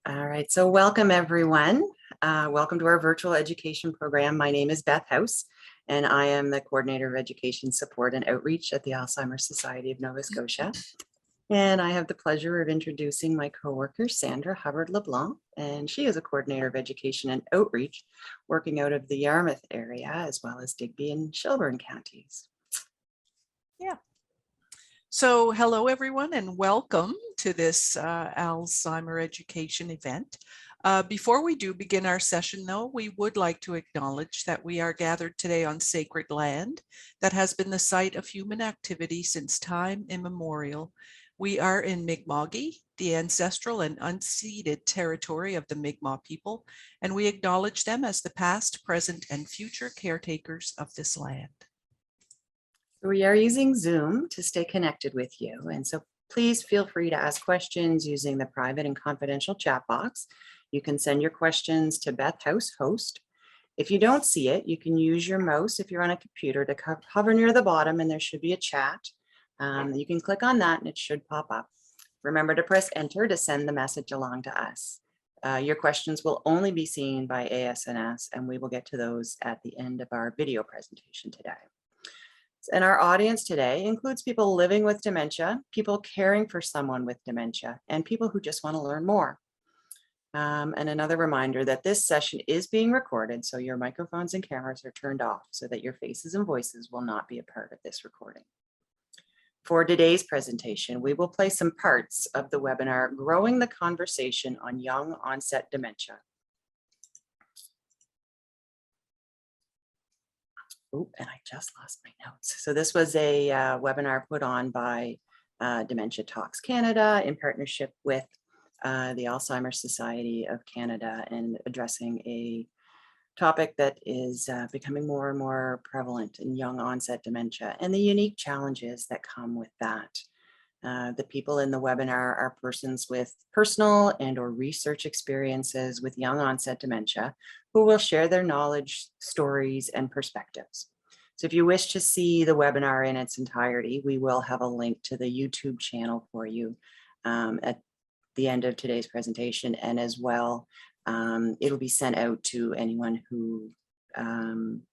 All right, so welcome everyone. Welcome to our virtual education program. My name is Beth House, and I am the Coordinator of Education Support and Outreach at the Alzheimer's Society of Nova Scotia. And I have the pleasure of introducing my coworker, Sandra Hubbard-LeBlanc, and she is a Coordinator of Education and Outreach working out of the Yarmouth area, as well as Digby and Shelburne counties. Yeah. So hello, everyone, and welcome to this Alzheimer education event. Before we do begin our session, though, we would like to acknowledge that we are gathered today on sacred land that has been the site of human activity since time immemorial. We are in Mi'kma'ki, the ancestral and unceded territory of the Mi'kmaq people, and we acknowledge them as the past, present, and future caretakers of this land. We are using Zoom to stay connected with you, and so please feel free to ask questions using the private and confidential chat box. You can send your questions to Beth House Host. If you don't see it, you can use your mouse if you're on a computer to hover near the bottom, and there should be a chat. You can click on that and it should pop up. Remember to press enter to send the message along to us. Your questions will only be seen by ASNS, and we will get to those at the end of our video presentation today. And our audience today includes people living with dementia, people caring for someone with dementia, and people who just want to learn more. And another reminder that this session is being recorded, so your microphones and cameras are turned off so that your faces and voices will not be a part of this recording. For today's presentation, we will play some parts of the webinar, Growing the Conversation on Young-Onset Dementia. Oh, and I just lost my notes. So this was a webinar put on by Dementia Talks Canada in partnership with the Alzheimer's Society of Canada, and addressing a topic that is becoming more and more prevalent in young onset dementia and the unique challenges that come with that. The people in the webinar are persons with personal and or research experiences with young onset dementia who will share their knowledge, stories, and perspectives. So if you wish to see the webinar in its entirety, we will have a link to the YouTube channel for you at the end of today's presentation, and as well, it'll be sent out to anyone who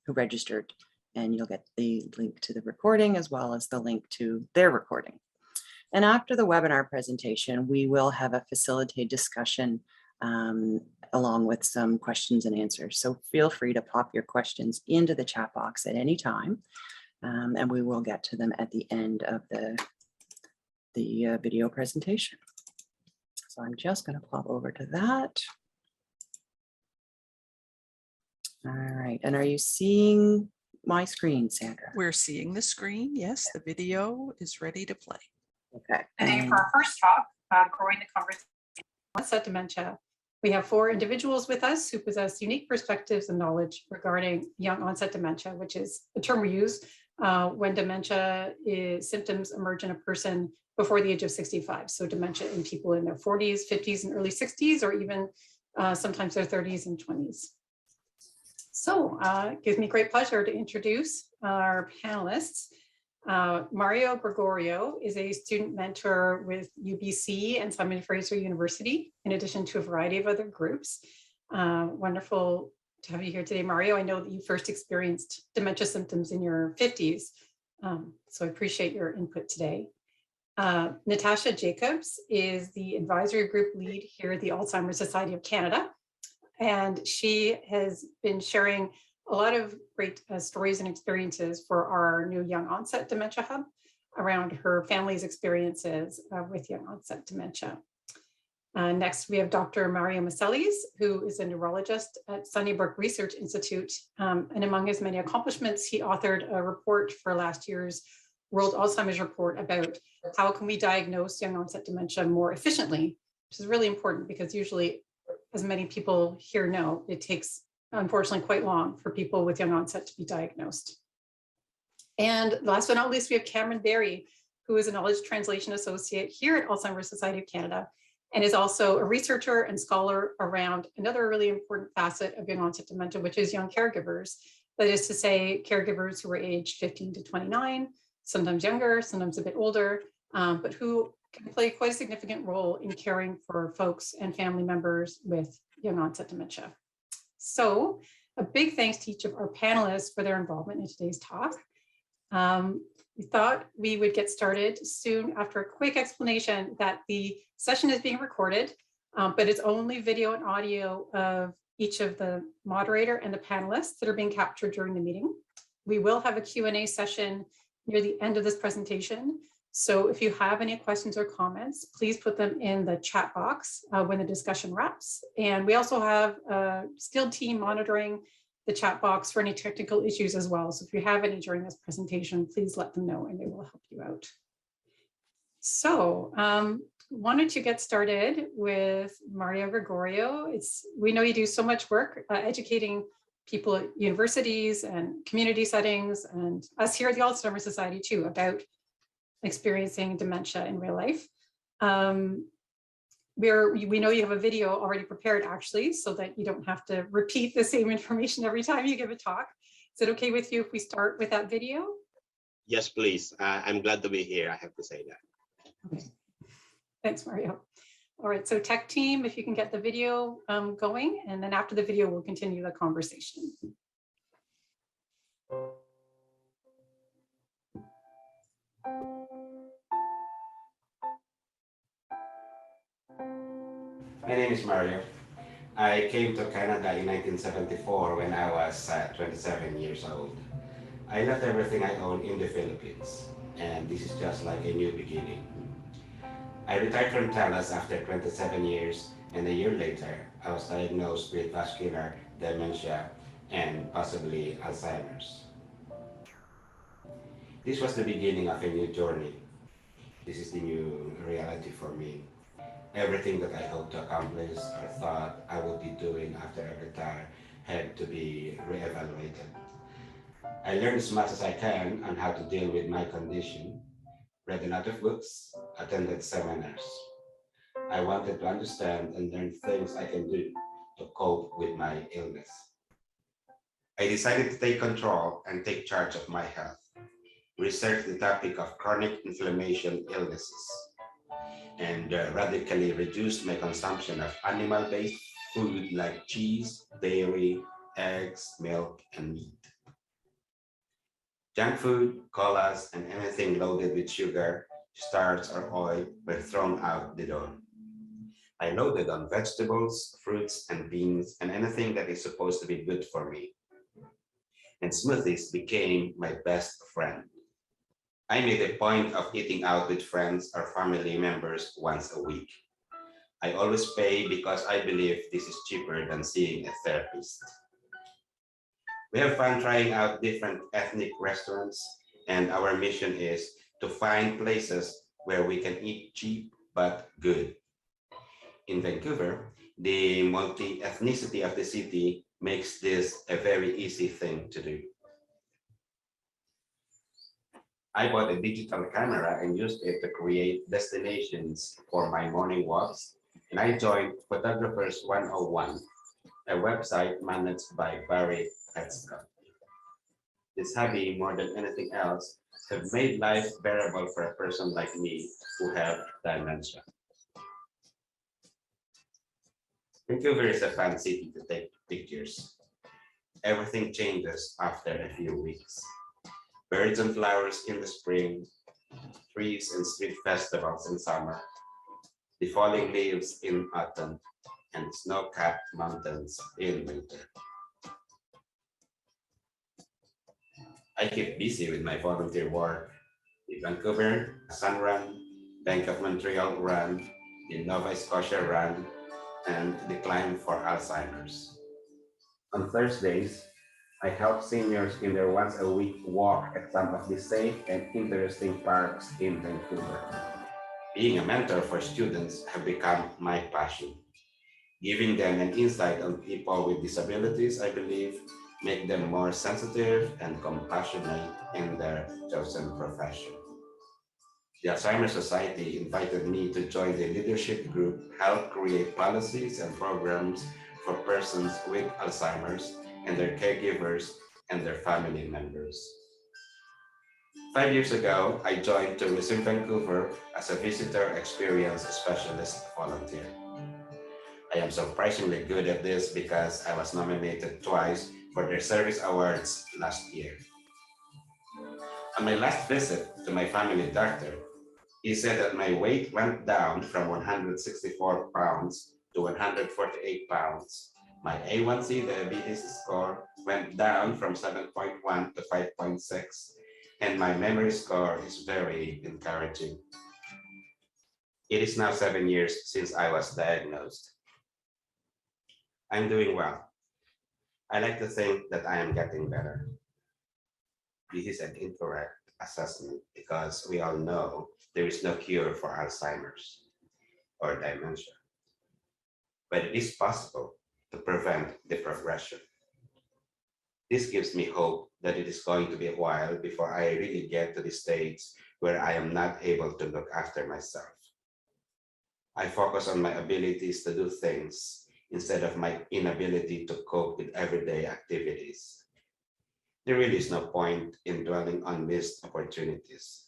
registered, and you'll get the link to the recording as well as the link to their recording. And after the webinar presentation, we will have a facilitated discussion along with some questions and answers. So feel free to pop your questions into the chat box at any time, and we will get to them at the end of the video presentation. So I'm just going to pop over to that. All right, and are you seeing my screen, Sandra? We're seeing the screen. Yes, the video is ready to play. Okay. Today for our first talk, Growing the Conversation on Onset Dementia, we have 4 individuals with us who possess unique perspectives and knowledge regarding young onset dementia, which is a term we use when dementia symptoms emerge in a person before the age of 65. So dementia in people in their 40s, 50s, and early 60s, or even sometimes their 30s and 20s. So it gives me great pleasure to introduce our panelists. Mario Gregorio is a student mentor with UBC and Simon Fraser University, in addition to a variety of other groups. Wonderful to have you here today, Mario. I know that you first experienced dementia symptoms in your 50s, so I appreciate your input today. Natasha Jacobs is the advisory group lead here at the Alzheimer's Society of Canada, and she has been sharing a lot of great stories and experiences for our new Young Onset Dementia Hub around her family's experiences with young onset dementia. Next, we have Dr. Mario Masellis, who is a neurologist at Sunnybrook Research Institute. And among his many accomplishments, he authored a report for last year's World Alzheimer's Report about how can we diagnose young onset dementia more efficiently, which is really important because usually, as many people here know, it takes unfortunately quite long for people with young onset to be diagnosed. And last but not least, we have Cameron Berry, who is a knowledge translation associate here at Alzheimer's Society of Canada, and is also a researcher and scholar around another really important facet of young onset dementia, which is young caregivers. That is to say, caregivers who are aged 15 to 29, sometimes younger, sometimes a bit older, but who can play quite a significant role in caring for folks and family members with young onset dementia. So a big thanks to each of our panelists for their involvement in today's talk. We thought we would get started soon after a quick explanation that the session is being recorded, but it's only video and audio of each of the moderator and the panelists that are being captured during the meeting. We will have a Q&A session near the end of this presentation. So if you have any questions or comments, please put them in the chat box when the discussion wraps. And we also have a skilled team monitoring the chat box for any technical issues as well. So if you have any during this presentation, please let them know and they will help you out. So wanted to get started with Mario Gregorio. We know you do so much work educating people at universities and community settings and us here at the Alzheimer's Society too about experiencing dementia in real life. We know you have a video already prepared actually, so that you don't have to repeat the same information every time you give a talk. Is it okay with you if we start with that video? Yes, please. I'm glad to be here. I have to say that. Okay. Thanks, Mario. All right, so tech team, if you can get the video going, and then after the video, we'll continue the conversation. My name is Mario. I came to Canada in 1974 when I was 27 years old. I left everything I own in the Philippines, and this is just like a new beginning. I retired from TELUS after 27 years, and a year later, I was diagnosed with vascular dementia and possibly Alzheimer's. This was the beginning of a new journey. This is the new reality for me. Everything that I hoped to accomplish or thought I would be doing after I retire had to be reevaluated. I learned as much as I can on how to deal with my condition, read a lot of books, attended seminars. I wanted to understand and learn things I can do to cope with my illness. I decided to take control and take charge of my health, research the topic of chronic inflammation illnesses, and radically reduced my consumption of animal-based food like cheese, dairy, eggs, milk, and meat. Junk food, colas, and anything loaded with sugar, starch, or oil were thrown out the door. I loaded on vegetables, fruits, and beans, and anything that is supposed to be good for me. And smoothies became my best friend. I made a point of eating out with friends or family members once a week. I always pay because I believe this is cheaper than seeing a therapist. We have fun trying out different ethnic restaurants, and our mission is to find places where we can eat cheap but good. In Vancouver, the multi-ethnicity of the city makes this a very easy thing to do. I bought a digital camera and used it to create destinations for my morning walks, and I joined Photographers 101, a website managed by Barry Hetzcott. This hobby, more than anything else, have made life bearable for a person like me who have dementia. Vancouver is a fun city to take pictures. Everything changes after a few weeks. Birds and flowers in the spring, trees and street festivals in summer, the falling leaves in autumn, and snow-capped mountains in winter. I keep busy with my volunteer work. The Vancouver Sun Run, Bank of Montreal Run, the Nova Scotia Run, and the Climb for Alzheimer's. On Thursdays, I help seniors in their once-a-week walk at some of the safe and interesting parks in Vancouver. Being a mentor for students have become my passion. Giving them an insight on people with disabilities, I believe, make them more sensitive and compassionate in their chosen profession. The Alzheimer's Society invited me to join the leadership group, help create policies and programs for persons with Alzheimer's and their caregivers and their family members. 5 years ago, I joined Tourism Vancouver as a visitor experience specialist volunteer. I am surprisingly good at this because I was nominated twice for their service awards last year. On my last visit to my family doctor, he said that my weight went down from 164 pounds to 148 pounds. My A1C diabetes score went down from 7.1 to 5.6, and my memory score is very encouraging. It is now 7 years since I was diagnosed. I'm doing well. I like to think that I am getting better. This is an incorrect assessment because we all know there is no cure for Alzheimer's or dementia, but it is possible to prevent the progression. This gives me hope that it is going to be a while before I really get to the stage where I am not able to look after myself. I focus on my abilities to do things instead of my inability to cope with everyday activities. There really is no point in dwelling on missed opportunities.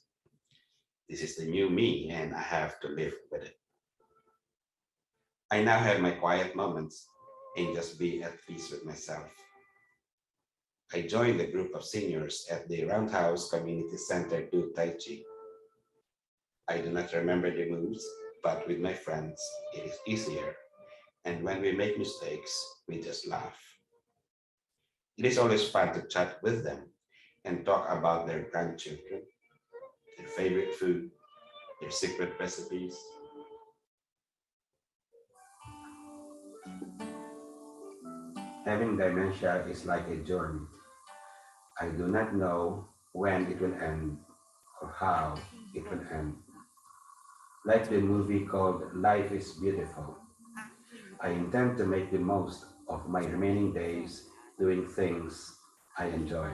This is the new me, and I have to live with it. I now have my quiet moments and just be at peace with myself. I joined a group of seniors at the Roundhouse Community Center do Tai Chi. I do not remember the moves, but with my friends, it is easier. And when we make mistakes, we just laugh. It is always fun to chat with them and talk about their grandchildren, their favorite food, their secret recipes. Having dementia is like a journey. I do not know when it will end or how it will end. Like the movie called Life is Beautiful, I intend to make the most of my remaining days doing things I enjoy.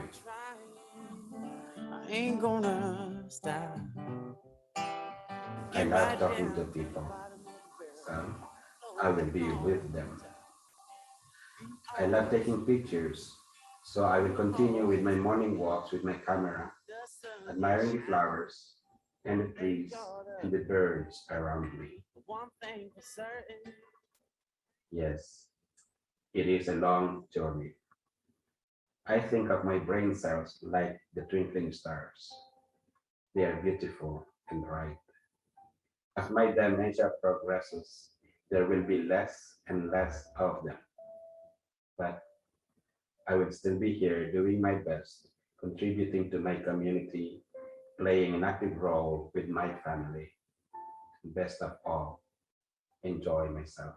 I ain't gonna stop. I love talking to people, so I will be with them. I love taking pictures, so I will continue with my morning walks with my camera, admiring the flowers and the trees and the birds around me. Yes, it is a long journey. I think of my brain cells like the twinkling stars. They are beautiful and bright. As my dementia progresses, there will be less and less of them. But I will still be here doing my best, contributing to my community, playing an active role with my family. Best of all, enjoy myself.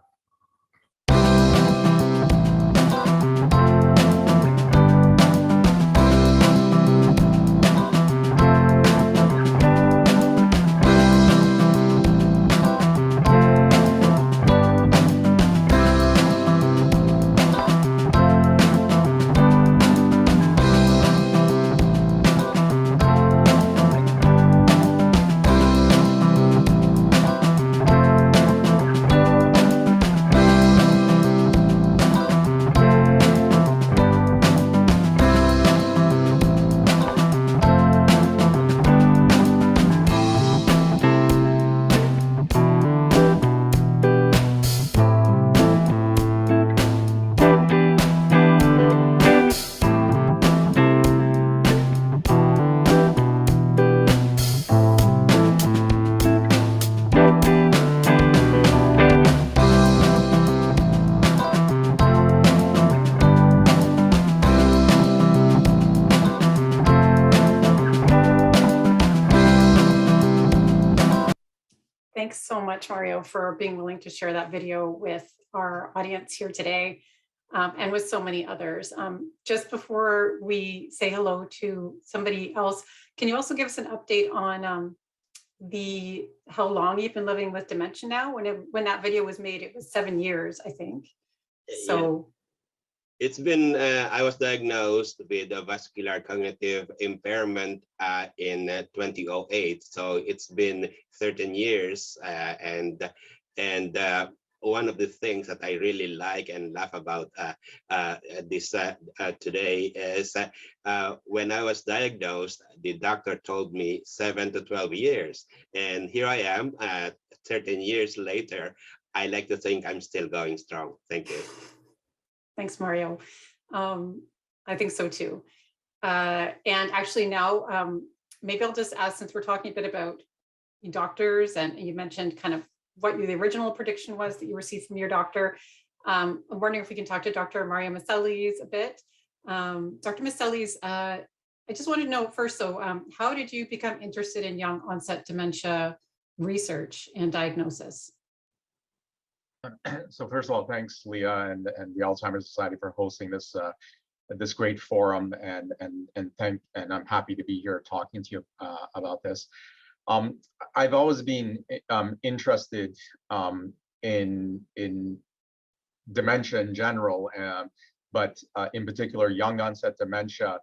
Thanks so much, Mario, for being willing to share that video with our audience here today, and with so many others. Just before we say hello to somebody else, can you also give us an update on how long you've been living with dementia now? When that video was made, it was 7 years, I think. So it's been, I was diagnosed with a vascular cognitive impairment in 2008. So it's been 13 years. And one of the things that I really like and laugh about this today is when I was diagnosed, the doctor told me 7 to 12 years. And here I am 13 years later. I like to think I'm still going strong. Thank you. Thanks, Mario. I think so too. And actually now, maybe I'll just ask, since we're talking a bit about doctors and you mentioned kind of what the original prediction was that you received from your doctor. I'm wondering if we can talk to Dr. Mario Masellis a bit. Dr. Masellis, I just wanted to know first, so how did you become interested in young onset dementia research and diagnosis? So first of all, thanks, Leah, and the Alzheimer's Society for hosting this this great forum, and I'm happy to be here talking to you about this. I've always been interested in dementia in general, but in particular young onset dementia,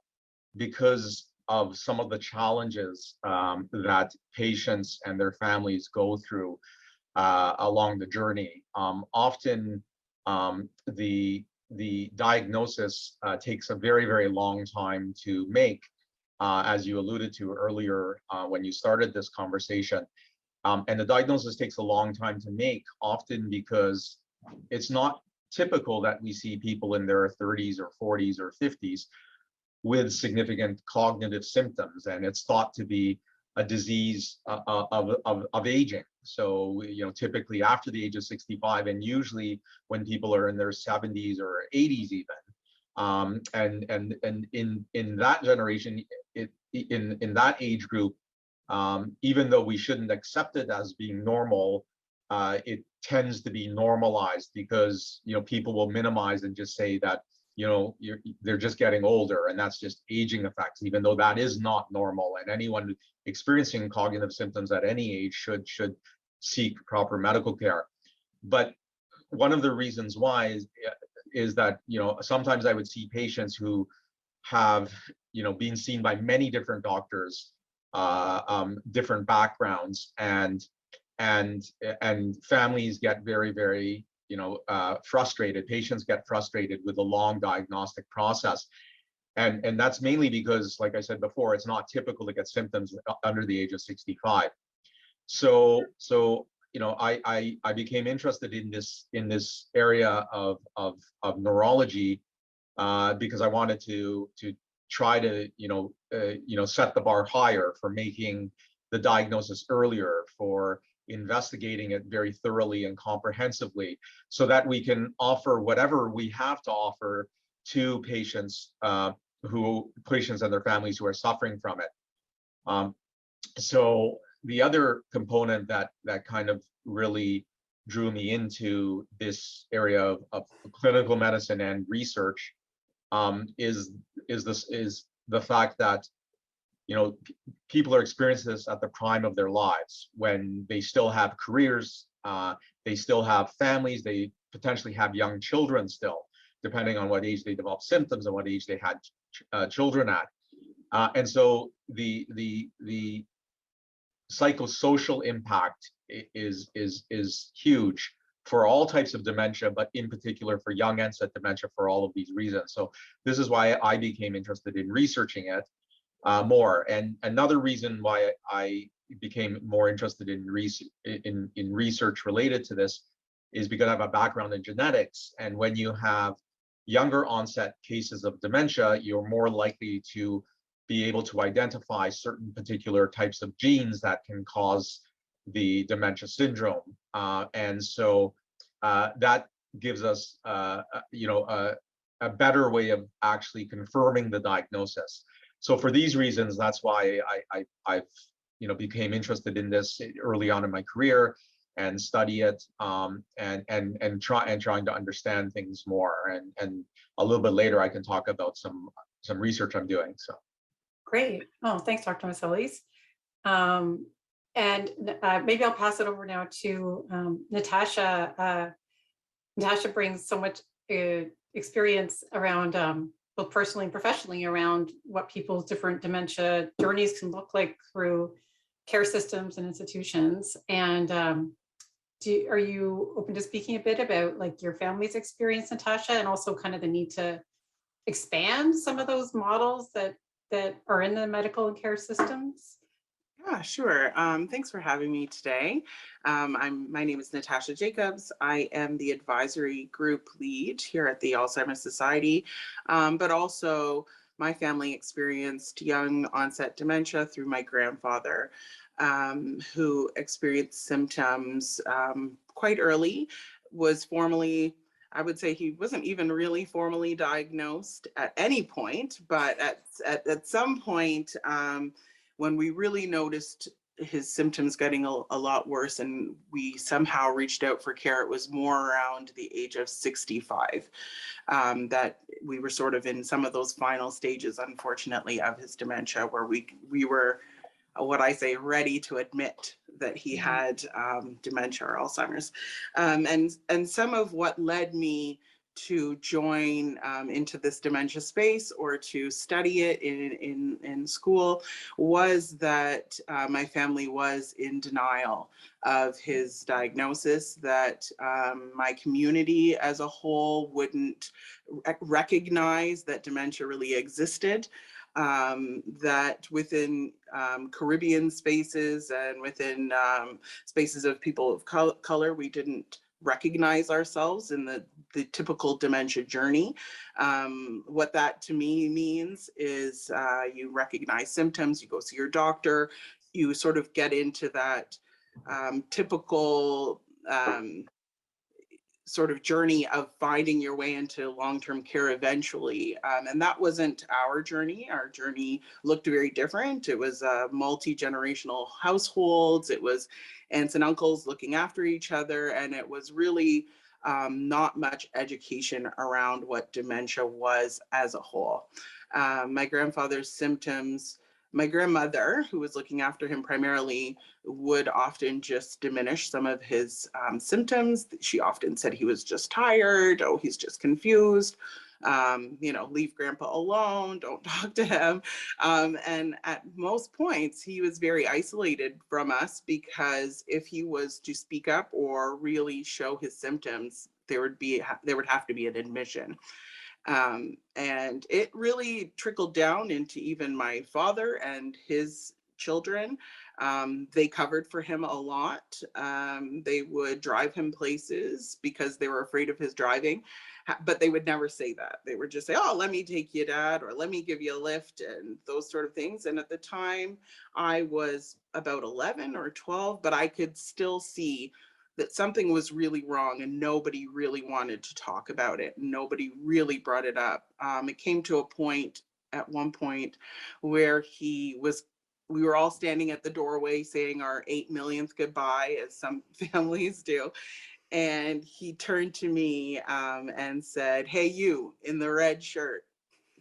because of some of the challenges that patients and their families go through along the journey. Often the diagnosis takes a very, very long time to make, as you alluded to earlier when you started this conversation. And the diagnosis takes a long time to make, often because it's not typical that we see people in their 30s or 40s or 50s with significant cognitive symptoms, and it's thought to be a disease of aging. So, you know, typically after the age of 65, and usually when people are in their 70s or 80s even. And in that generation, in that age group, even though we shouldn't accept it as being normal, it tends to be normalized because, you know, people will minimize and just say that, you know, they're just getting older, and that's just aging effects, even though that is not normal. And anyone experiencing cognitive symptoms at any age should seek proper medical care. But one of the reasons why is that, you know, sometimes I would see patients who have, you know, been seen by many different doctors, different backgrounds, and families get very, very, you know, frustrated. Patients get frustrated with the long diagnostic process. And that's mainly because, like I said before, it's not typical to get symptoms under the age of 65. So you know, I became interested in this area of neurology because I wanted to try to you know set the bar higher for making the diagnosis earlier, for investigating it very thoroughly and comprehensively, so that we can offer whatever we have to offer to patients and their families who are suffering from it. So the other component that kind of really drew me into this area of clinical medicine and research is the fact that, you know, people are experiencing this at the prime of their lives, when they still have careers, they still have families, they potentially have young children still, depending on what age they develop symptoms and what age they had children at. And so the psychosocial impact is huge for all types of dementia, but in particular for young onset dementia, for all of these reasons. So this is why I became interested in researching it more. And another reason why I became more interested in research related to this is because I have a background in genetics. And when you have younger onset cases of dementia, you're more likely to be able to identify certain particular types of genes that can cause the dementia syndrome. And so that gives us, you know, a better way of actually confirming the diagnosis. So for these reasons, that's why I've you know, became interested in this early on in my career, and study it, and trying to understand things more. And a little bit later, I can talk about some research I'm doing. So. Great. Oh, thanks, Dr. Masellis. And maybe I'll pass it over now to Natasha. Natasha brings so much experience around both personally and professionally around what people's different dementia journeys can look like through care systems and institutions. And are you open to speaking a bit about like your family's experience, Natasha, and also kind of the need to expand some of those models that are in the medical and care systems? Yeah, sure. Thanks for having me today. My name is Natasha Jacobs. I am the advisory group lead here at the Alzheimer's Society, but also my family experienced young onset dementia through my grandfather, who experienced symptoms quite early, was formally, I would say he wasn't even really formally diagnosed at any point, but at some point, when we really noticed his symptoms getting a lot worse and we somehow reached out for care, it was more around the age of 65 that we were sort of in some of those final stages, unfortunately, of his dementia, where we were, what I say, ready to admit that he had dementia or Alzheimer's. And some of what led me to join into this dementia space or to study it in school was that my family was in denial of his diagnosis, that my community as a whole wouldn't recognize that dementia really existed. That within Caribbean spaces and within spaces of people of color, we didn't recognize ourselves in the typical dementia journey. What that to me means is you recognize symptoms, you go see your doctor, you sort of get into that typical sort of journey of finding your way into long-term care eventually. And that wasn't our journey. Our journey looked very different. It was multi-generational households. It was aunts and uncles looking after each other. And it was really not much education around what dementia was as a whole. My grandfather's symptoms, my grandmother, who was looking after him primarily, would often just diminish some of his symptoms. She often said he was just tired, oh, he's just confused, leave grandpa alone, don't talk to him. And at most points, he was very isolated from us because if he was to speak up or really show his symptoms, there would have to be an admission. And it really trickled down into even my father and his children. They covered for him a lot. They would drive him places because they were afraid of his driving, but they would never say that. They would just say, oh, let me take you, Dad, or let me give you a lift, and those sort of things. And at the time, I was about 11 or 12, but I could still see that something was really wrong and nobody really wanted to talk about it. Nobody really brought it up. It came to a point at one point where we were all standing at the doorway saying our 8 millionth goodbye, as some families do. And he turned to me and said, hey, you in the red shirt,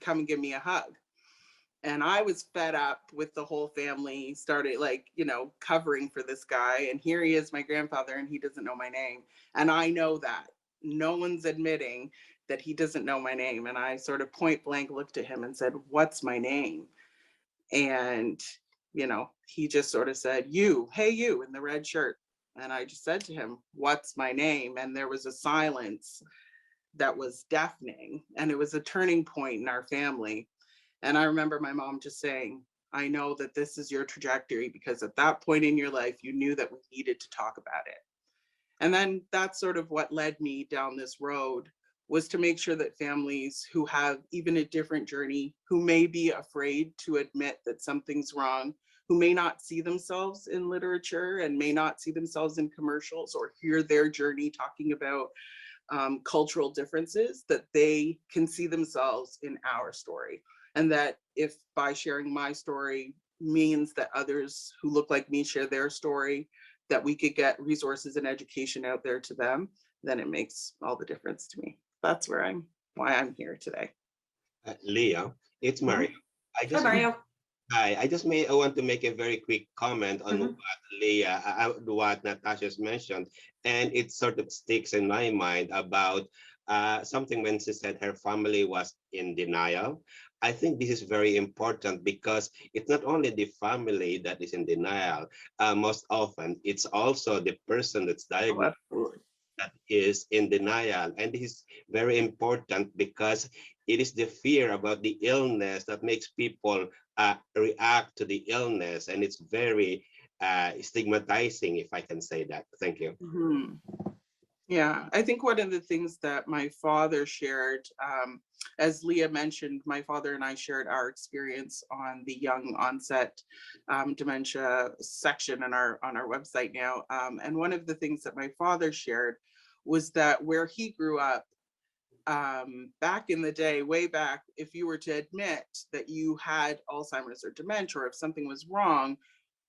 come and give me a hug. And I was fed up with the whole family, started covering for this guy. And here he is, my grandfather, and he doesn't know my name. And I know that. No one's admitting that he doesn't know my name. And I sort of point blank looked at him and said, what's my name? And, he just sort of said, hey, you in the red shirt. And I just said to him, what's my name? And there was a silence that was deafening. And it was a turning point in our family. And I remember my mom just saying, I know that this is your trajectory, because at that point in your life, you knew that we needed to talk about it. And then that's sort of what led me down this road, was to make sure that families who have even a different journey, who may be afraid to admit that something's wrong, who may not see themselves in literature and may not see themselves in commercials or hear their journey talking about cultural differences, that they can see themselves in our story. And that if by sharing my story means that others who look like me share their story, that we could get resources and education out there to them, then it makes all the difference to me. That's why I'm here today. Leo, it's Mario. Hi, Mario. Hi, I want to make a very quick comment on what Natasha's mentioned, and it sort of sticks in my mind about something when she said her family was in denial. I think this is very important because it's not only the family that is in denial. Most often, it's also the person that's Oh, diagnosed absolutely. that is in denial. And this is very important because it is the fear about the illness that makes people react to the illness. And it's very stigmatizing, if I can say that. Thank you. Mhm. Yeah, I think one of the things that my father shared, as Leah mentioned, my father and I shared our experience on the young onset dementia section on our website now. And one of the things that my father shared was that where he grew up, back in the day, way back, if you were to admit that you had Alzheimer's or dementia, or if something was wrong,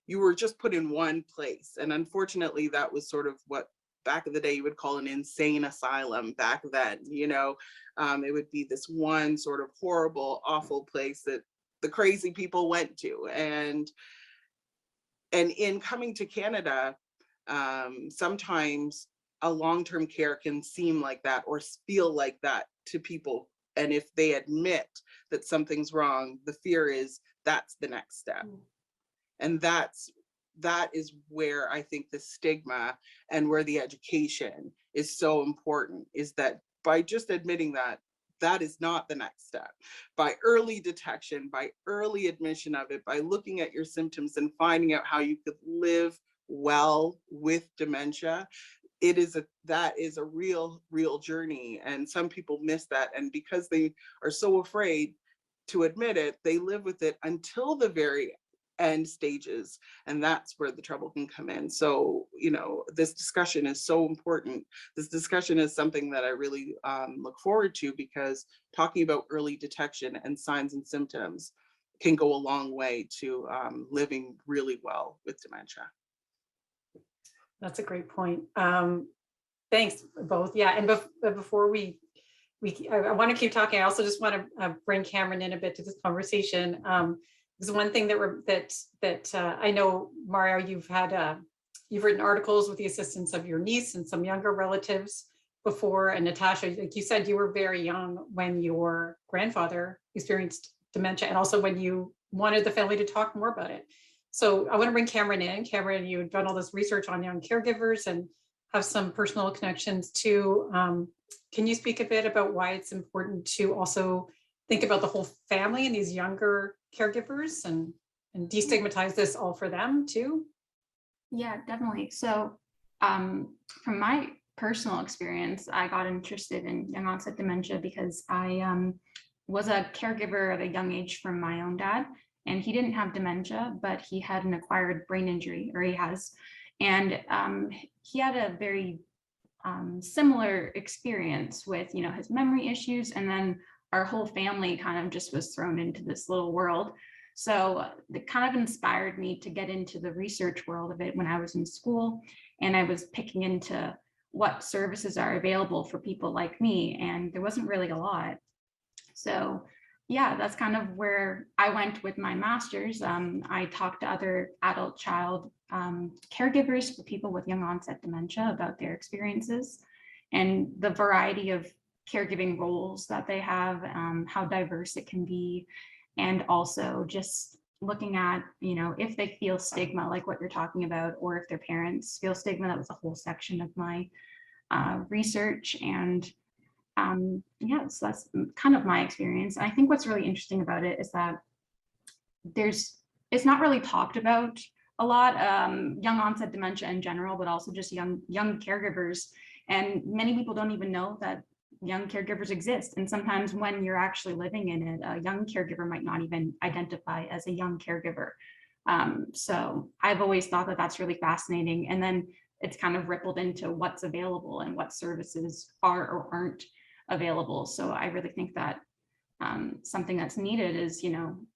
you were just put in one place. And unfortunately, that was sort of what back in the day you would call an insane asylum back then. It would be this one sort of horrible, awful place that the crazy people went to. And in coming to Canada, sometimes a long-term care can seem like that or feel like that to people. And if they admit that something's wrong, the fear is that's the next step. And that is where I think the stigma and where the education is so important, is that by just admitting that that is not the next step. By early detection, by early admission of it, by looking at your symptoms and finding out how you could live well with dementia, that is a real journey. And some people miss that. And because they are so afraid to admit it, they live with it until the very end stages, and that's where the trouble can come in. So this discussion is so important. This discussion is something that I really look forward to, because talking about early detection and signs and symptoms can go a long way to living really well with dementia. That's a great point. Thanks both. Yeah, and before I want to keep talking. I also just want to bring Cameron in a bit to this conversation. There's one thing that I know, Mario, you've written articles with the assistance of your niece and some younger relatives before. And Natasha, like you said, you were very young when your grandfather experienced dementia, and also when you wanted the family to talk more about it. So I want to bring Cameron in. Cameron, you've done all this research on young caregivers and have some personal connections too. Can you speak a bit about why it's important to also think about the whole family and these younger caregivers and destigmatize this all for them too? Yeah, definitely. So from my personal experience, I got interested in young onset dementia because I was a caregiver at a young age for my own dad, and he didn't have dementia, but he had an acquired brain injury, or he has. And he had a very similar experience with, his memory issues. And then our whole family kind of just was thrown into this little world. So it kind of inspired me to get into the research world of it when I was in school, and I was picking into what services are available for people like me, and there wasn't really a lot. So yeah, that's kind of where I went with my master's. I talked to other adult child caregivers for people with young onset dementia about their experiences and the variety of caregiving roles that they have, how diverse it can be, and also just looking at, if they feel stigma, like what you're talking about, or if their parents feel stigma. That was a whole section of my research. And so that's kind of my experience. I think what's really interesting about it is that it's not really talked about a lot, young onset dementia in general, but also just young caregivers. And many people don't even know that young caregivers exist. And sometimes when you're actually living in it, a young caregiver might not even identify as a young caregiver. So I've always thought that that's really fascinating. And then it's kind of rippled into what's available and what services are or aren't available. So I really think that something that's needed is,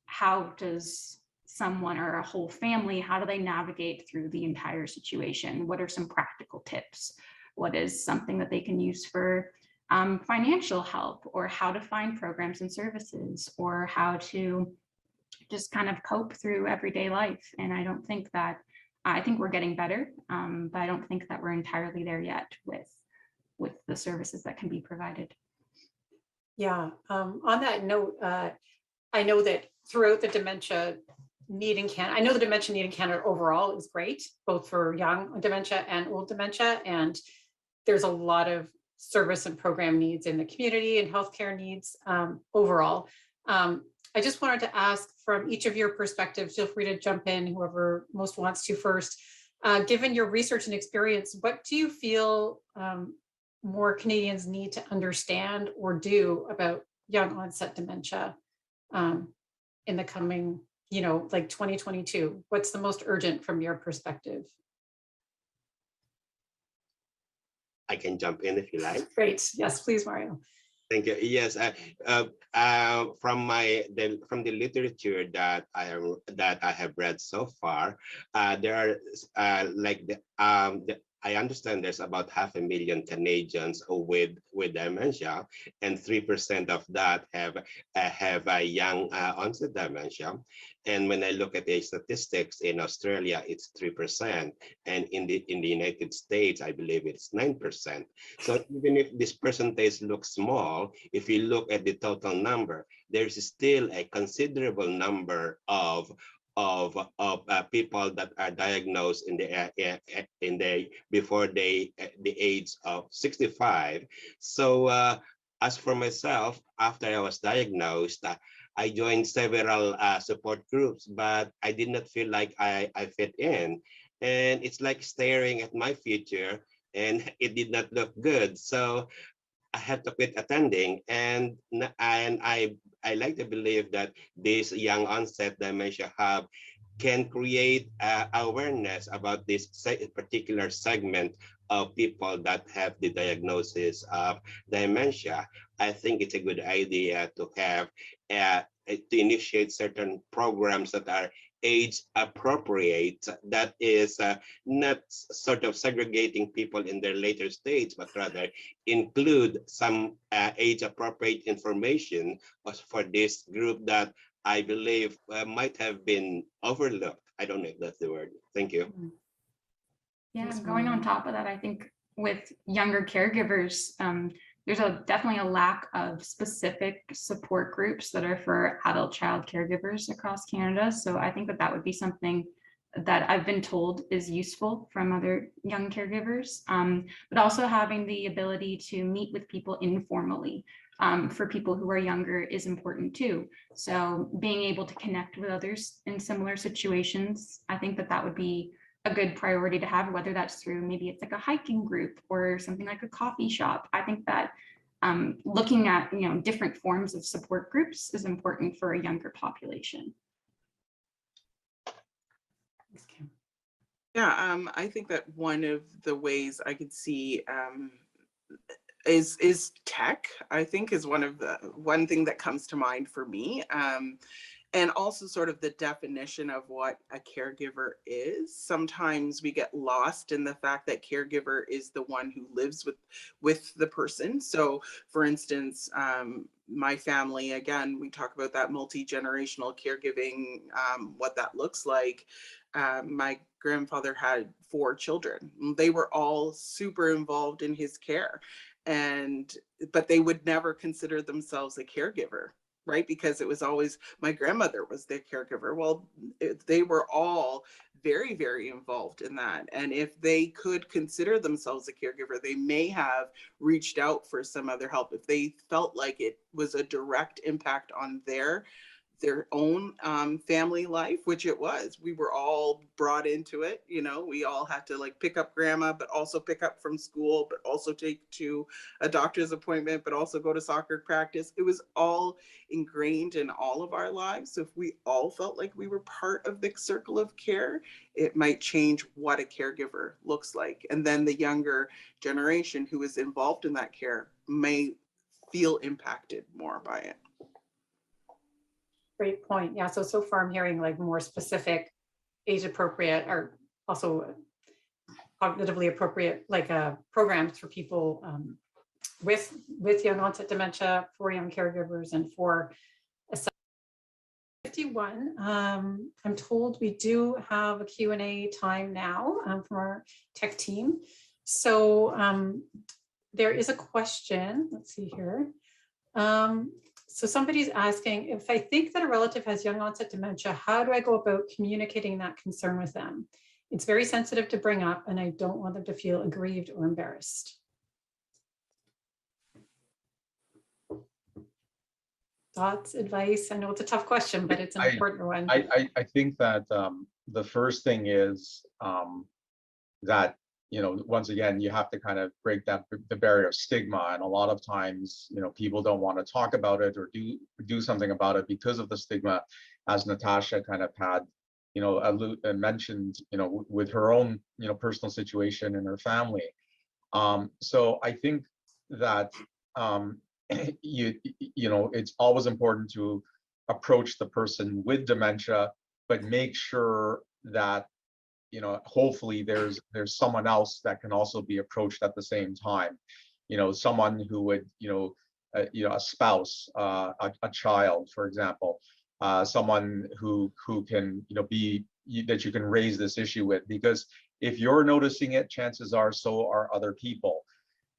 how does someone or a whole family, how do they navigate through the entire situation? What are some practical tips? What is something that they can use for financial help, or how to find programs and services, or how to just kind of cope through everyday life? And I think we're getting better, but I don't think that we're entirely there yet with the services that can be provided. Yeah. On that note, I know that throughout the dementia need in Canada, I know the dementia need in Canada overall is great, both for young dementia and old dementia. And there's a lot of service and program needs in the community and healthcare needs overall. I just wanted to ask from each of your perspectives, feel free to jump in, whoever most wants to first. Given your research and experience, what do you feel more Canadians need to understand or do about young onset dementia in the coming, like 2022? What's the most urgent from your perspective? I can jump in if you like. Great. Yes, please, Mario. Thank you. Yes, from the literature that I have read so far, there are I understand there's about 500,000 Canadians with dementia, and 3% of that have a young onset dementia. And when I look at the statistics in Australia, it's 3%, and in the United States, I believe it's 9%. So even if this percentage looks small, if you look at the total number, there's still a considerable number of people that are diagnosed before the age of 65. So as for myself, after I was diagnosed, I joined several support groups, but I did not feel like I fit in. And it's like staring at my future, and it did not look good. So I had to quit attending, and I like to believe that this young onset dementia hub can create awareness about this particular segment of people that have the diagnosis of dementia. I think it's a good idea to have to initiate certain programs that are age appropriate, that is not sort of segregating people in their later stage, but rather include some age appropriate information for this group that I believe might have been overlooked. I don't know if that's the word. Thank you. Yeah, going on top of that, I think with younger caregivers, there's definitely a lack of specific support groups that are for adult child caregivers across Canada. So I think that would be something that I've been told is useful from other young caregivers, but also having the ability to meet with people informally for people who are younger is important too. So being able to connect with others in similar situations, I think that would be a good priority to have, whether that's through maybe it's like a hiking group or something like a coffee shop. I think that looking at different forms of support groups is important for a younger population. Yeah, I think that one of the ways I could see is tech. I think is one thing that comes to mind for me. And also sort of the definition of what a caregiver is. Sometimes we get lost in the fact that caregiver is the one who lives with the person. So for instance, my family, again, we talk about that multi-generational caregiving, what that looks like. My grandfather had 4 children. They were all super involved in his care, but they would never consider themselves a caregiver, right? Because it was always my grandmother was their caregiver. Well, they were all very, very involved in that. And if they could consider themselves a caregiver, they may have reached out for some other help if they felt like it was a direct impact on their own family life, which it was. We were all brought into it. We all had to like pick up grandma, but also pick up from school, but also take to a doctor's appointment, but also go to soccer practice. It was all ingrained in all of our lives. So if we all felt like we were part of the circle of care, it might change what a caregiver looks like. And then the younger generation who is involved in that care may feel impacted more by it. Great point. Yeah. So far I'm hearing like more specific, age appropriate, or also cognitively appropriate, like programs for people with young onset dementia, for young caregivers, and for 51. I'm told we do have a Q&A time now from our tech team. So there is a question. Let's see here. So somebody's asking, if I think that a relative has young onset dementia, how do I go about communicating that concern with them? It's very sensitive to bring up, and I don't want them to feel aggrieved or embarrassed. Thoughts, advice? I know it's a tough question, but it's an important one. I think that the first thing is that, once again, you have to kind of break that the barrier of stigma. And a lot of times, people don't want to talk about it or do something about it because of the stigma, as Natasha kind of had, mentioned, with her own, personal situation in her family. So I think that it's always important to approach the person with dementia, but make sure that hopefully there's someone else that can also be approached at the same time. Someone who would a spouse, a child, for example, someone who can be that you can raise this issue with, because if you're noticing it, chances are so are other people.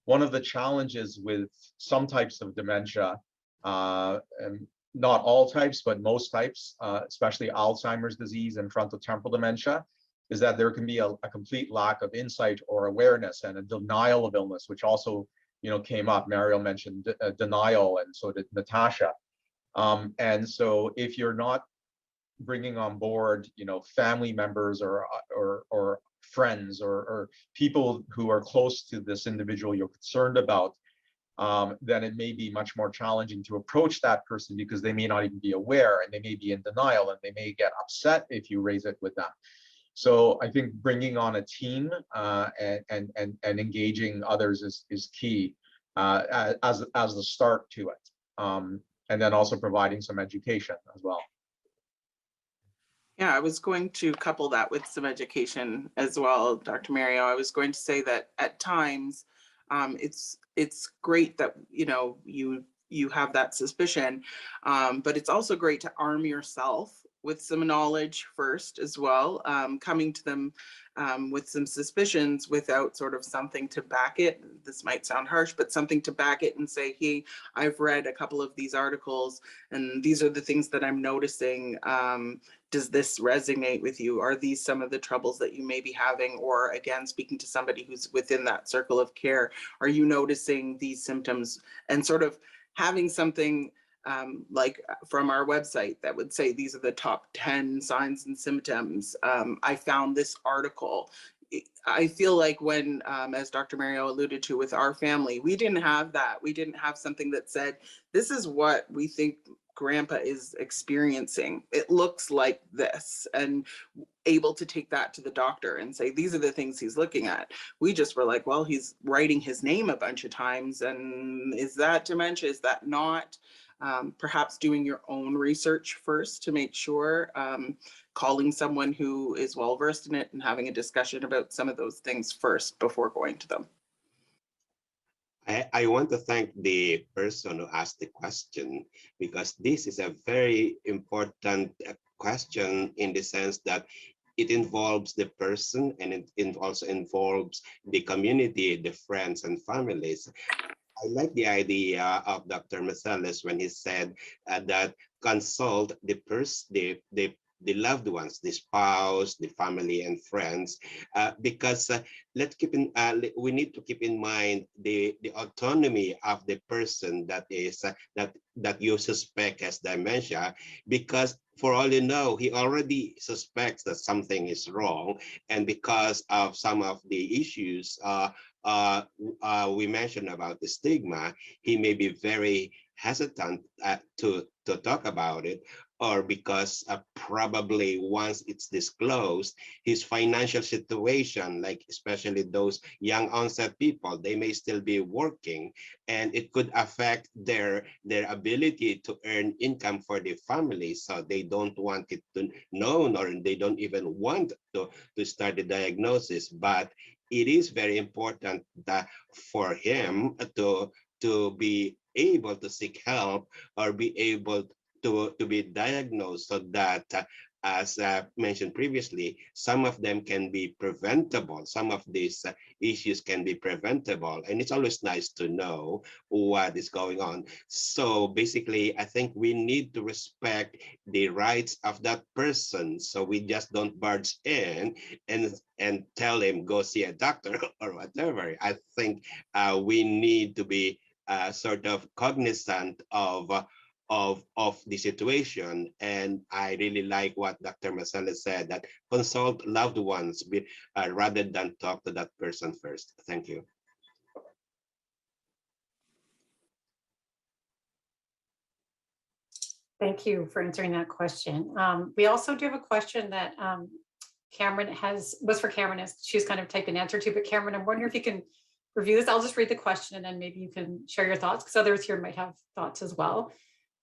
One of the challenges with some types of dementia, and not all types, but most types, especially Alzheimer's disease and frontotemporal dementia, is that there can be a complete lack of insight or awareness and a denial of illness, which also came up. Mario mentioned denial, and so did Natasha. And so if you're not bringing on board family members or friends or people who are close to this individual you're concerned about, then it may be much more challenging to approach that person, because they may not even be aware, and they may be in denial, and they may get upset if you raise it with them. So I think bringing on a team and engaging others is key as the start to it, and then also providing some education as well. Yeah, I was going to couple that with some education as well, Dr. Mario. I was going to say that at times it's great that you have that suspicion, but it's also great to arm yourself with some knowledge first as well, coming to them with some suspicions without sort of something to back it. This might sound harsh, but something to back it and say, hey, I've read a couple of these articles and these are the things that I'm noticing. Does this resonate with you? Are these some of the troubles that you may be having? Or again, speaking to somebody who's within that circle of care, are you noticing these symptoms? And sort of having something like from our website that would say, these are the top 10 signs and symptoms. I found this article. I feel like when, as Dr. Mario alluded to with our family, we didn't have that. We didn't have something that said, this is what we think Grandpa is experiencing. It looks like this, and able to take that to the doctor and say, these are the things he's looking at. We just were like, well, he's writing his name a bunch of times, and is that dementia? Is that not? Perhaps doing your own research first to make sure, calling someone who is well versed in it and having a discussion about some of those things first before going to them. I want to thank the person who asked the question, because this is a very important question in the sense that it involves the person, and it also involves the community, the friends and families. I like the idea of Dr. Masalis when he said that consult the loved ones, the spouse, the family and friends, because we need to keep in mind the autonomy of the person that is that you suspect has dementia, because for all you know, he already suspects that something is wrong, and because of some of the issues we mentioned about the stigma, he may be very hesitant to talk about it, or because probably once it's disclosed, his financial situation, like especially those young onset people, they may still be working, and it could affect their ability to earn income for the family. So they don't want it to known, or they don't even want to start the diagnosis. But it is very important that for him to be able to seek help, or be able to be diagnosed, so that as mentioned previously, some of them can be preventable. Some of these issues can be preventable, and it's always nice to know what is going on. So basically, I think we need to respect the rights of that person. So we just don't barge in and tell him go see a doctor or whatever. I think we need to be sort of cognizant of the situation. And I really like what Dr. Marcellus said, that consult loved ones rather than talk to that person first. Thank you. Thank you for answering that question. We also do have a question that Cameron was for Cameron, as she's kind of typed an answer to, but Cameron, I'm wondering if you can review this. I'll just read the question and then maybe you can share your thoughts, because others here might have thoughts as well.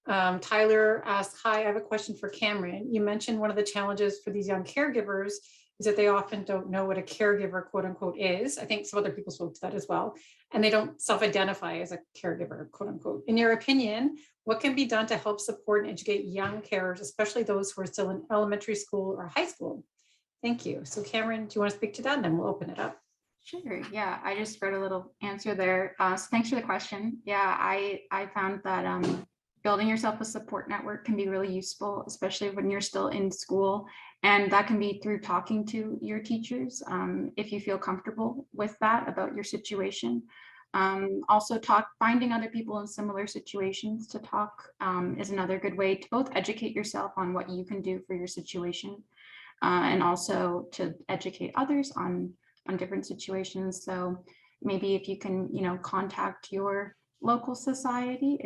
Tyler asked, hi, I have a question for Cameron. You mentioned one of the challenges for these young caregivers is that they often don't know what a caregiver, quote unquote, is. I think some other people spoke to that as well. And they don't self-identify as a caregiver, quote unquote. In your opinion, what can be done to help support and educate young carers, especially those who are still in elementary school or high school? Thank you. So Cameron, do you want to speak to that? And then we'll open it up. Sure. Yeah, I just wrote a little answer there. So thanks for the question. Yeah, I found that building yourself a support network can be really useful, especially when you're still in school. And that can be through talking to your teachers, if you feel comfortable with that about your situation. Also finding other people in similar situations to talk is another good way to both educate yourself on what you can do for your situation, and also to educate others on different situations. So maybe if you can, contact your local society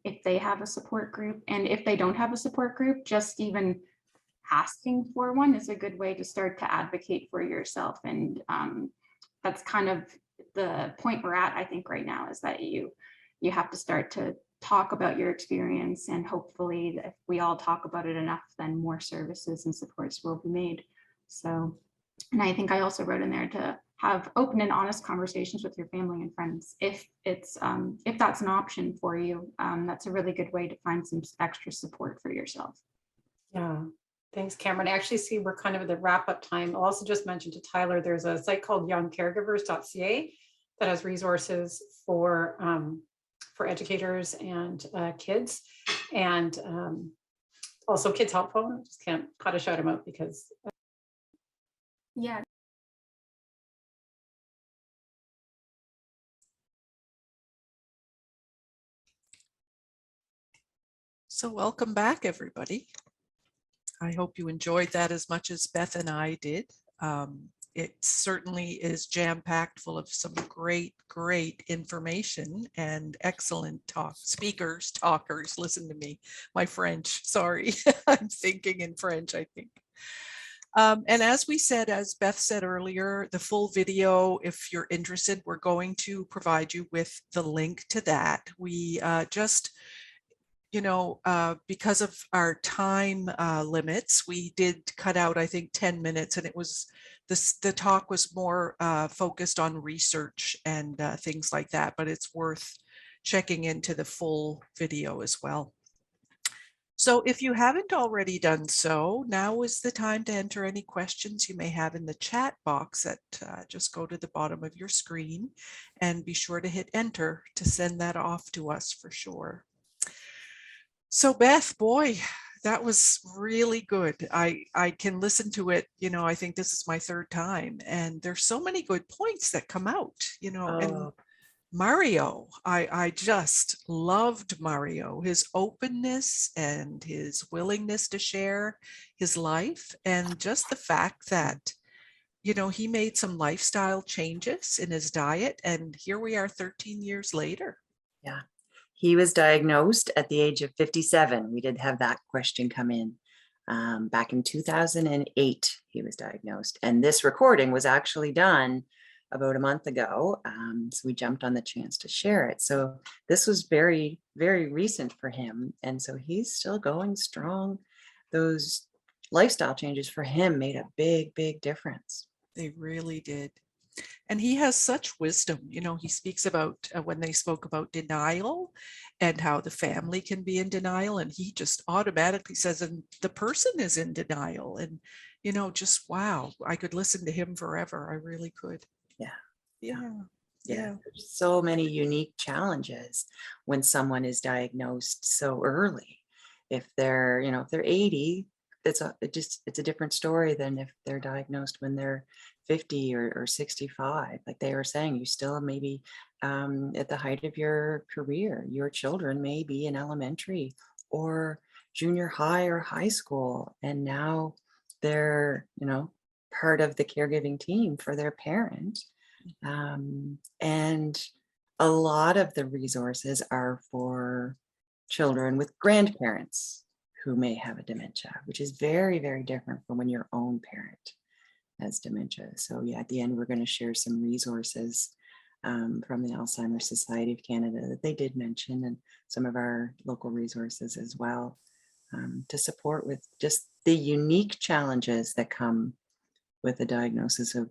if they have a support group, and if they don't have a support group, just even asking for one is a good way to start to advocate for yourself. And that's kind of the point we're at, I think, right now, is that you have to start to talk about your experience, and hopefully if we all talk about it enough, then more services and supports will be made. So, and I think I also wrote in there to have open and honest conversations with your family and friends. If that's an option for you, that's a really good way to find some extra support for yourself. Yeah, thanks, Cameron. I actually see we're kind of at the wrap up time. I'll also just mention to Tyler, there's a site called youngcaregivers.ca that has resources for educators and kids, and also Kids Help Phone. Just can't how to shout them out because. Yeah. So welcome back, everybody. I hope you enjoyed that as much as Beth and I did. It certainly is jam-packed full of some great information and excellent talkers. Listen to me, my French, sorry. I'm thinking in French, I think. And as we said, as Beth said earlier, the full video, if you're interested, we're going to provide you with the link to that. We because of our time limits, we did cut out, I think, 10 minutes, and it was the talk was more focused on research and things like that, but it's worth checking into the full video as well. So if you haven't already done so, now is the time to enter any questions you may have in the chat box that just go to the bottom of your screen, and be sure to hit enter to send that off to us for sure. So Beth, boy, that was really good. I can listen to it, I think this is my third time, and there's so many good points that come out, and Mario, I just loved Mario, his openness and his willingness to share his life, and just the fact that, he made some lifestyle changes in his diet, and here we are 13 years later. Yeah. He was diagnosed at the age of 57. We did have that question come in. Back in 2008, he was diagnosed. And this recording was actually done about a month ago. So we jumped on the chance to share it. So this was very, very recent for him. And so he's still going strong. Those lifestyle changes for him made a big, big difference. They really did. And he has such wisdom. You know, he speaks about when they spoke about denial and how the family can be in denial. And he just automatically says, and the person is in denial. And, you know, just wow, I could listen to him forever. I really could. Yeah. Yeah. Yeah. There's so many unique challenges when someone is diagnosed so early. If they're, you know, if they're 80, it's a different story than if they're diagnosed when they're 50 or 65. Like they were saying, you still maybe at the height of your career, your children may be in elementary or junior high or high school, and now they're, you know, part of the caregiving team for their parent. And a lot of the resources are for children with grandparents who may have a dementia, which is very, very different from when your own parent has dementia. So yeah, at the end, we're going to share some resources from the Alzheimer's Society of Canada that they did mention, and some of our local resources as well, to support with just the unique challenges that come with the diagnosis of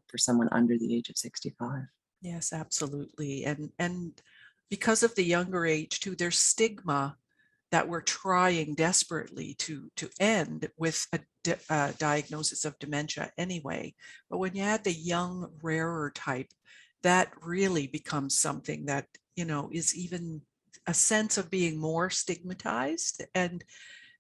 for someone under the age of 65. Yes, absolutely. And because of the younger age too, there's stigma that we're trying desperately to end with a diagnosis of dementia anyway. But when you add the young, rarer type, that really becomes something that, you know, is even a sense of being more stigmatized. And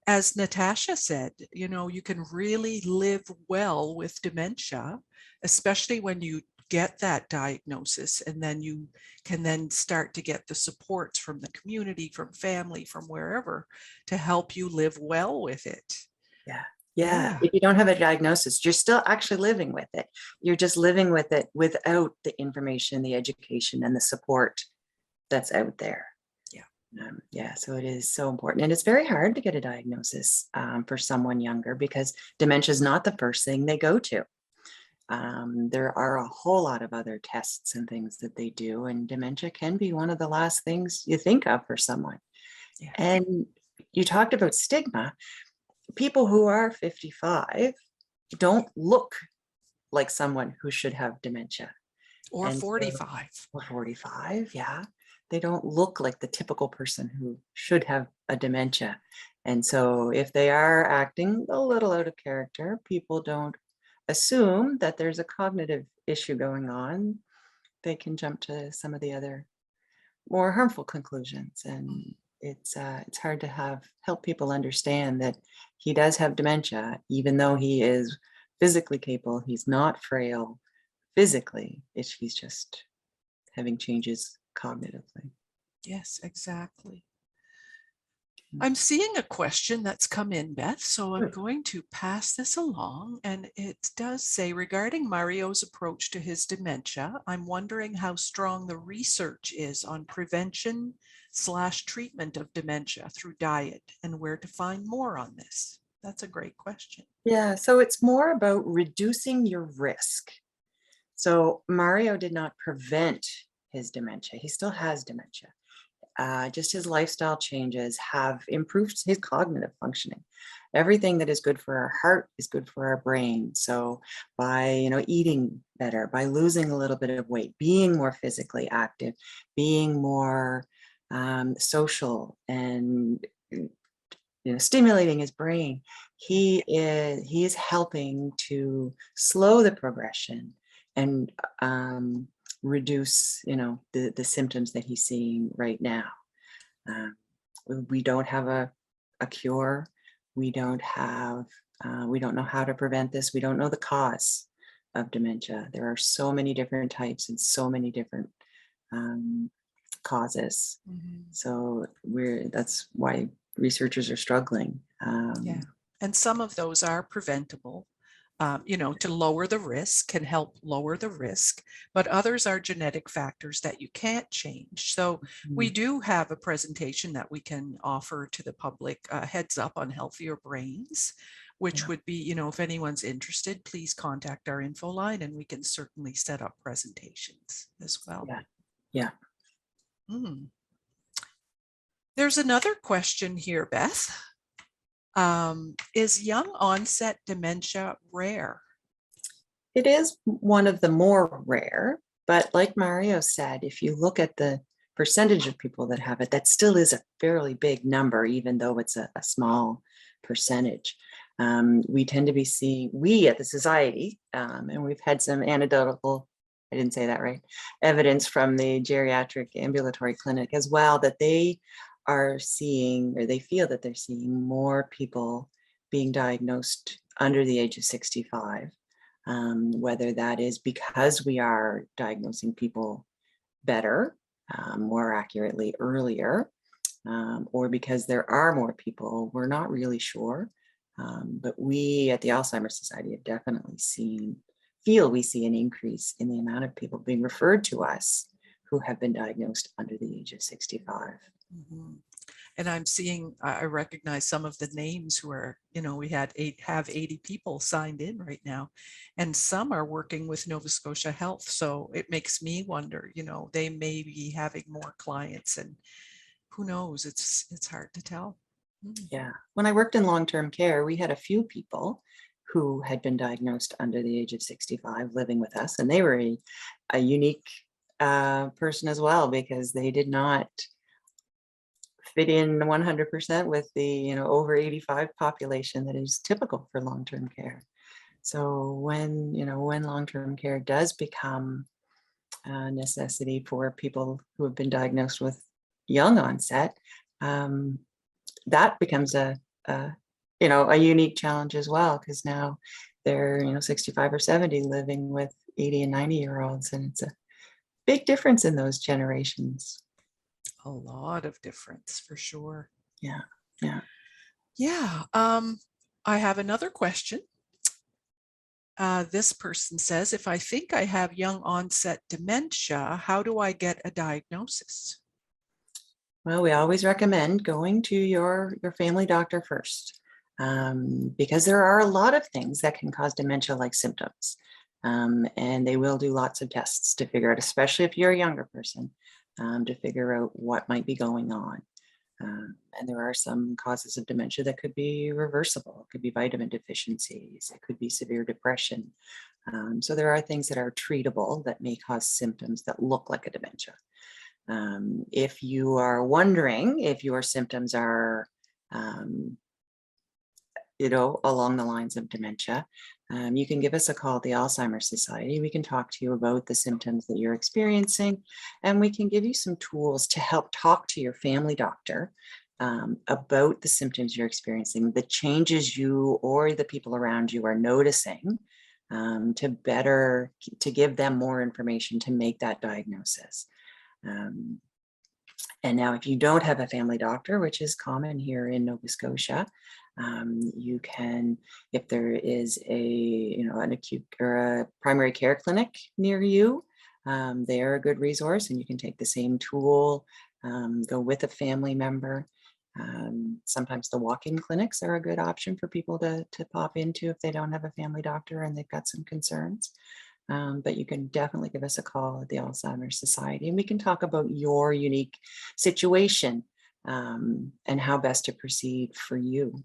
as Natasha said, you know, you can really live well with dementia, especially when you get that diagnosis, and then you can then start to get the supports from the community, from family, from wherever, to help you live well with it. Yeah. If you don't have a diagnosis, you're still actually living with it. You're just living with it without the information, the education, and the support that's out there. So it is so important, and it's very hard to get a diagnosis for someone younger, because dementia is not the first thing they go to. There are a whole lot of other tests and things that they do, and dementia can be one of the last things you think of for someone. And you talked about stigma. People who are 55 don't look like someone who should have dementia. Or 45. Or 45, yeah. They don't look like the typical person who should have a dementia. And so if they are acting a little out of character, people don't assume that there's a cognitive issue going on. They can jump to some of the other more harmful conclusions. And it's hard to help people understand that he does have dementia, even though he is physically capable. He's not frail physically. He's just having changes cognitively. Yes, exactly. I'm seeing a question that's come in, Beth, so I'm going to pass this along. And it does say, regarding Mario's approach to his dementia, I'm wondering how strong the research is on prevention/treatment of dementia through diet, and where to find more on this. That's a great question. Yeah, so it's more about reducing your risk. So Mario did not prevent his dementia. He still has dementia. Just his lifestyle changes have improved his cognitive functioning. Everything that is good for our heart is good for our brain. So by, you know, eating better, by losing a little bit of weight, being more physically active, being more social, and, you know, stimulating his brain, he is helping to slow the progression and reduce, you know, the symptoms that he's seeing right now. We don't have a cure. We don't know how to prevent this. We don't know the cause of dementia. There are so many different types and so many different causes. So that's why researchers are struggling. And some of those are preventable. You know, to lower the risk, can help lower the risk, but others are genetic factors that you can't change. So we do have a presentation that we can offer to the public, Heads Up on Healthier Brains, which would be, you know, if anyone's interested, please contact our info line and we can certainly set up presentations as well. There's another question here, Beth. Is young onset dementia rare? It is one of the more rare, but like Mario said, if you look at the percentage of people that have it, that still is a fairly big number, even though it's a small percentage. We tend to be seeing, we at the society, and we've had some anecdotal, I didn't say that right, evidence from the geriatric ambulatory clinic as well, that they are seeing, or they feel that they're seeing more people being diagnosed under the age of 65. Whether that is because we are diagnosing people better, more accurately earlier, or because there are more people, we're not really sure. But we at the Alzheimer's Society have definitely feel we see an increase in the amount of people being referred to us who have been diagnosed under the age of 65. Mhm. And I'm seeing, I recognize some of the names who are, we have 80 people signed in right now, and some are working with Nova Scotia Health. So it makes me wonder, they may be having more clients, and who knows, it's hard to tell. Yeah. When I worked in long-term care, we had a few people who had been diagnosed under the age of 65 living with us, and they were a unique person as well, because they did not fit in 100% with the over 85 population that is typical for long-term care. So when long-term care does become a necessity for people who have been diagnosed with young onset, that becomes a unique challenge as well, because now they're 65 or 70 living with 80 and 90-year-olds, and it's a big difference in those generations. A lot of difference for sure. Yeah. Yeah. I have another question. This person says, if I think I have young onset dementia, how do I get a diagnosis? Well, we always recommend going to your family doctor first, because there are a lot of things that can cause dementia-like symptoms. And they will do lots of tests to figure out, especially if you're a younger person, to figure out what might be going on. And there are some causes of dementia that could be reversible. It could be vitamin deficiencies. It could be severe depression. So there are things that are treatable that may cause symptoms that look like a dementia. If you are wondering if your symptoms are, along the lines of dementia, you can give us a call at the Alzheimer's Society. We can talk to you about the symptoms that you're experiencing, and we can give you some tools to help talk to your family doctor about the symptoms you're experiencing, the changes you or the people around you are noticing, to give them more information to make that diagnosis. And now, if you don't have a family doctor, which is common here in Nova Scotia, you can, if there is an acute or a primary care clinic near you, they are a good resource, and you can take the same tool, go with a family member. Sometimes the walk-in clinics are a good option for people to pop into if they don't have a family doctor and they've got some concerns. But you can definitely give us a call at the Alzheimer's Society, and we can talk about your unique situation and how best to proceed for you.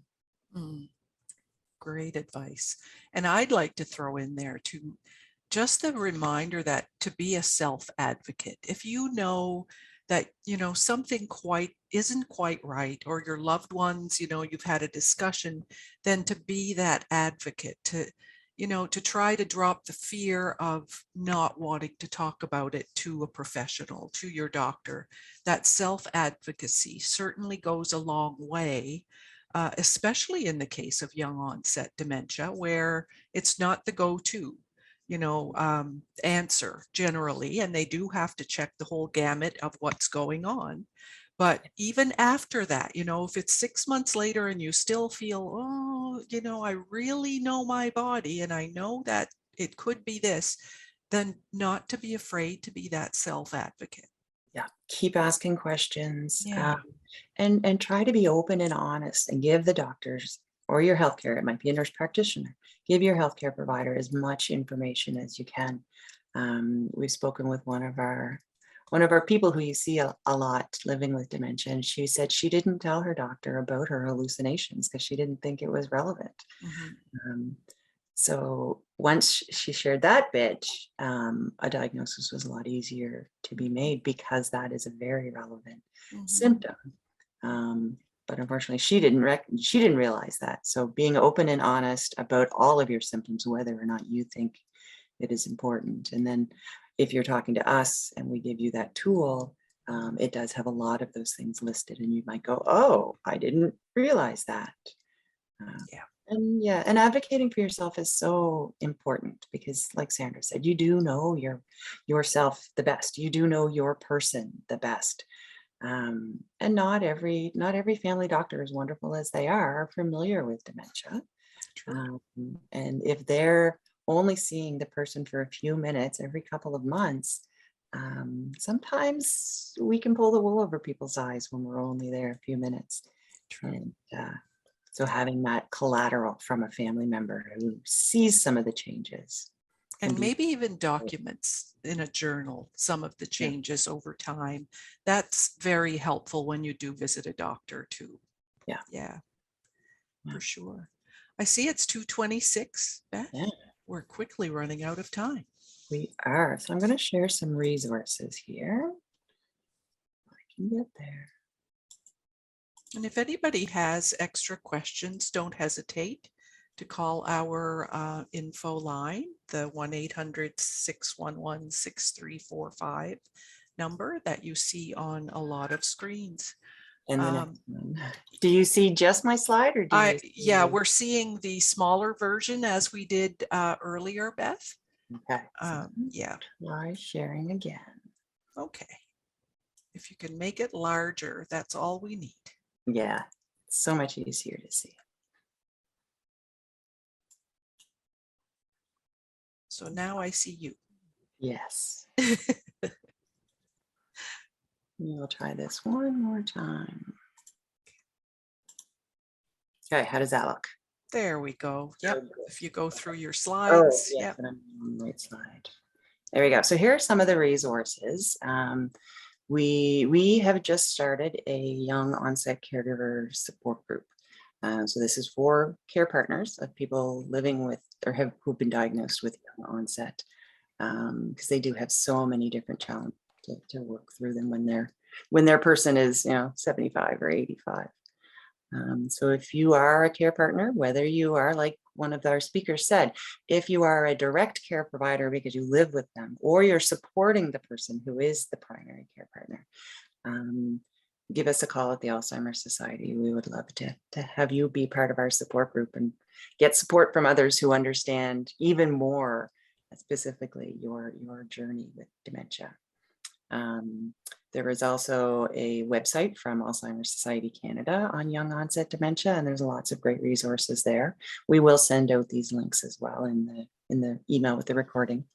Great advice. And I'd like to throw in there too, just the reminder that to be a self-advocate, if you know that, something isn't quite right, or your loved ones, you've had a discussion, then to be that advocate, to try to drop the fear of not wanting to talk about it to a professional, to your doctor. That self-advocacy certainly goes a long way, especially in the case of young onset dementia, where it's not the go-to, answer generally, and they do have to check the whole gamut of what's going on. But even after that, if it's 6 months later and you still feel, I really know my body and I know that it could be this, then not to be afraid to be that self-advocate. Yeah, keep asking questions, Yeah. and try to be open and honest, and give the doctors or your healthcare, it might be a nurse practitioner, give your healthcare provider as much information as you can. We've spoken with one of our people who you see a lot living with dementia, and she said she didn't tell her doctor about her hallucinations because she didn't think it was relevant. So once she shared that bit, a diagnosis was a lot easier to be made because that is a very relevant Mhm. symptom. But unfortunately, she didn't realize that. So being open and honest about all of your symptoms, whether or not you think it is important. And then if you're talking to us and we give you that tool, it does have a lot of those things listed, and you might go, oh, I didn't realize that. Yeah. And advocating for yourself is so important because, like Sandra said, you do know yourself the best. You do know your person the best. And not every family doctor, as wonderful as they are familiar with dementia. True. And if they're only seeing the person for a few minutes every couple of months, sometimes we can pull the wool over people's eyes when we're only there a few minutes. True. And so having that collateral from a family member who sees some of the changes. And maybe even documents in a journal some of the changes over time. That's very helpful when you do visit a doctor too. Yeah. Yeah, for sure. I see it's 2:26, Beth. Yeah. We're quickly running out of time. We are. So I'm going to share some resources here. I can get there. And if anybody has extra questions, don't hesitate to call our info line, the 1-800-611-6345 number that you see on a lot of screens. And the next one. Do you see just my slide, or do you Yeah, we're seeing the smaller version as we did earlier, Beth. Okay. So Yeah. try sharing again. Okay. If you can make it larger, that's all we need. Yeah, it's so much easier to see. So now I see you. Yes. We'll try this one more time. Okay, how does that look? There we go. Yep. If you go through your Oh, slides. yes, Yep. and I'm on the right slide. There we go. So here are some of the resources. We have just started a young onset caregiver support group. So this is for care partners of people living with or who've been diagnosed with young onset, because they do have so many different challenges to work through them when their person is 75 or 85. So if you are a care partner, whether you are, like one of our speakers said, if you are a direct care provider because you live with them, or you're supporting the person who is the primary care partner, give us a call at the Alzheimer's Society. We would love to have you be part of our support group and get support from others who understand even more specifically your journey with dementia. There is also a website from Alzheimer's Society Canada on young onset dementia, and there's lots of great resources there. We will send out these links as well in the email with the recording.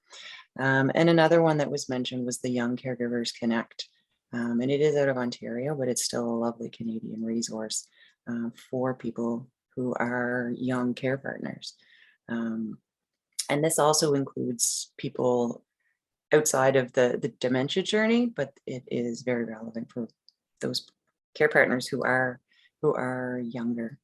And another one that was mentioned was the Young Caregivers Connect. And it is out of Ontario, but it's still a lovely Canadian resource for people who are young care partners. And this also includes people outside of the dementia journey, but it is very relevant for those care partners who are younger.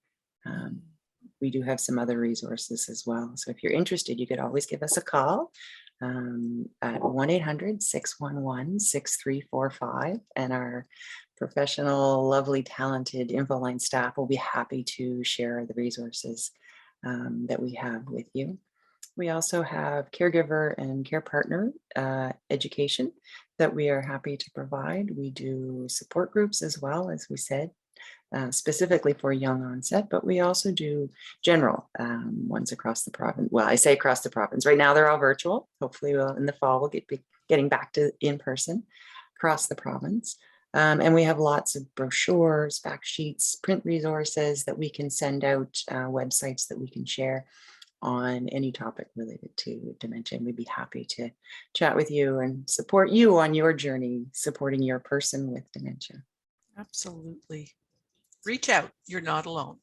We do have some other resources as well. So if you're interested, you could always give us a call at 1-800-611-6345, and our professional, lovely, talented InfoLine staff will be happy to share the resources that we have with you. We also have caregiver and care partner education that we are happy to provide. We do support groups as well, as we said, specifically for young onset, but we also do general ones across the province. Well, I say across the province. Right now they're all virtual. Hopefully in the fall we'll get getting back to in person across the province. And we have lots of brochures, fact sheets, print resources that we can send out, websites that we can share on any topic related to dementia. And we'd be happy to chat with you and support you on your journey, supporting your person with dementia. Absolutely. Reach out. You're not alone.